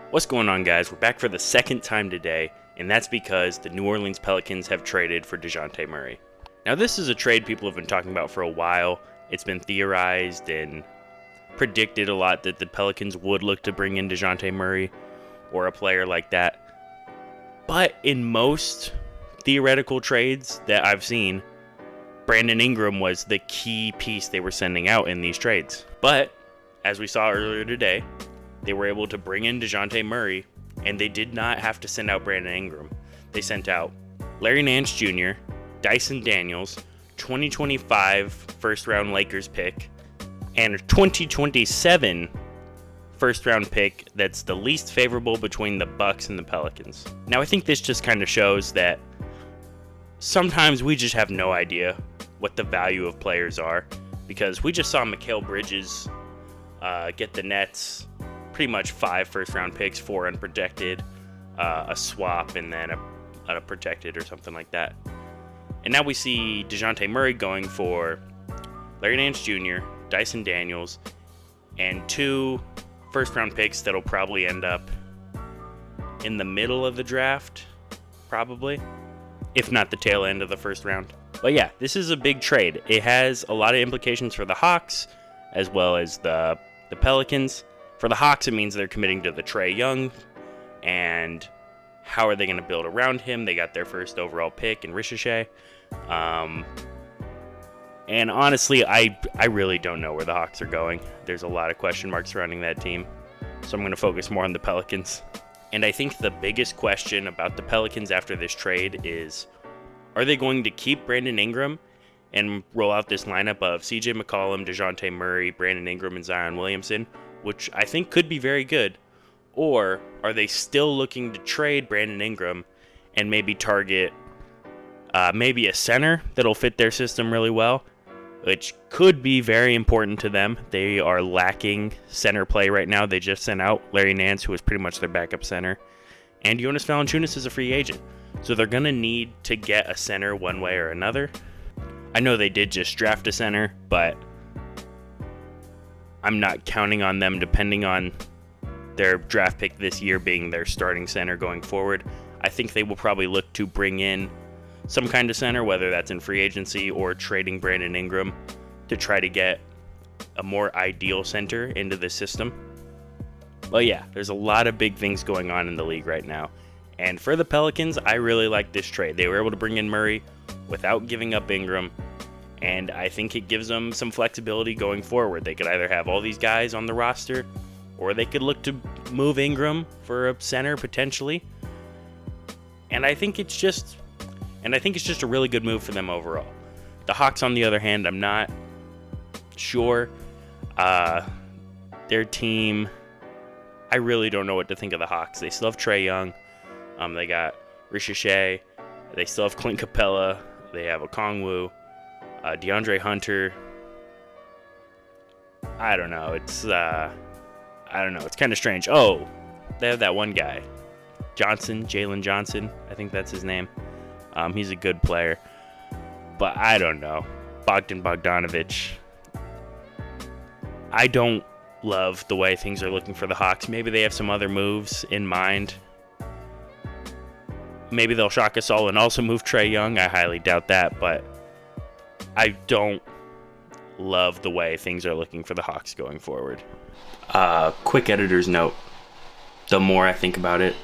What's going on, guys? We're back for the second time today, and that's because the New Orleans Pelicans have traded for Dejounte Murray. Now, this is a trade people have been talking about for a while. It's been theorized and predicted a lot that the Pelicans would look to bring in Dejounte Murray or a player like that. But in most theoretical trades that I've seen, Brandon Ingram was the key piece they were sending out in these trades. But, as we saw earlier today, they were able to bring in Dejounte Murray, and they did not have to send out Brandon Ingram. They sent out Larry Nance Jr., Dyson Daniels, 2025 first-round Lakers pick, and a 2027 first-round pick that's the least favorable between the Bucks and the Pelicans. Now, I think this just kind of shows that sometimes we just have no idea what the value of players are, because we just saw Mikal Bridges get the Nets pretty much 5 first-round picks, 4 unprotected, a swap, and then a protected or something like that. And now we see Dejounte Murray going for Larry Nance Jr., Dyson Daniels, and 2 first-round picks that'll probably end up in the middle of the draft, probably, if not the tail end of the first round. But yeah, this is a big trade. It has a lot of implications for the Hawks as well as the Pelicans. For the Hawks, it means they're committing to the Trae Young, and how are they going to build around him? They got their first overall pick in Ricochet. And honestly, I really don't know where the Hawks are going. There's a lot of question marks surrounding that team, so I'm going to focus more on the Pelicans. And I think the biggest question about the Pelicans after this trade is, are they going to keep Brandon Ingram and roll out this lineup of CJ McCollum, Dejounte Murray, Brandon Ingram, and Zion Williamson, which I think could be very good? Or are they still looking to trade Brandon Ingram and maybe target maybe a center that'll fit their system really well, which could be very important to them? They are lacking center play right now. They just sent out Larry Nance, who was pretty much their backup center, and Jonas Valanciunas is a free agent. So they're going to need to get a center one way or another. I know they did just draft a center, but I'm not counting on them depending on their draft pick this year being their starting center going forward. I think they will probably look to bring in some kind of center, whether that's in free agency or trading Brandon Ingram to try to get a more ideal center into the system. But yeah, there's a lot of big things going on in the league right now. And for the Pelicans, I really like this trade. They were able to bring in Murray without giving up Ingram, and I think it gives them some flexibility going forward. They could either have all these guys on the roster, or they could look to move Ingram for a center potentially. And I think it's just a really good move for them overall. The Hawks, on the other hand, I'm not sure. Their team, I really don't know what to think of the Hawks. They still have Trae Young. They got Ricochet. They still have Clint Capella. They have Okongwu, DeAndre Hunter. I don't know. It's kind of strange. Oh, they have that one guy, Jalen Johnson. I think that's his name. He's a good player, but I don't know. Bogdanovich. I don't love the way things are looking for the Hawks. Maybe they have some other moves in mind. Maybe they'll shock us all and also move Trae Young. I highly doubt that, but I don't love the way things are looking for the Hawks going forward. Quick editor's note. The more I think about it,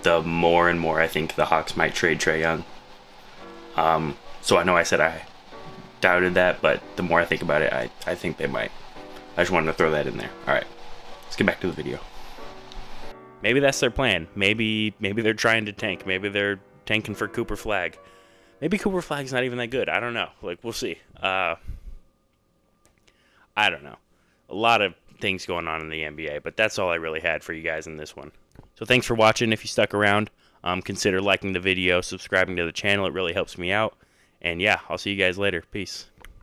the more and more I think the Hawks might trade Trae Young. So I know I said I doubted that, but the more I think about it, I think they might. I just wanted to throw that in there. All right, let's get back to the video. Maybe that's their plan. Maybe they're trying to tank. Maybe they're tanking for Cooper Flag. Maybe Cooper Flag's not even that good. I don't know. We'll see. I don't know. A lot of things going on in the NBA, but that's all I really had for you guys in this one. So thanks for watching. If you stuck around, consider liking the video, subscribing to the channel. It really helps me out. And yeah, I'll see you guys later. Peace.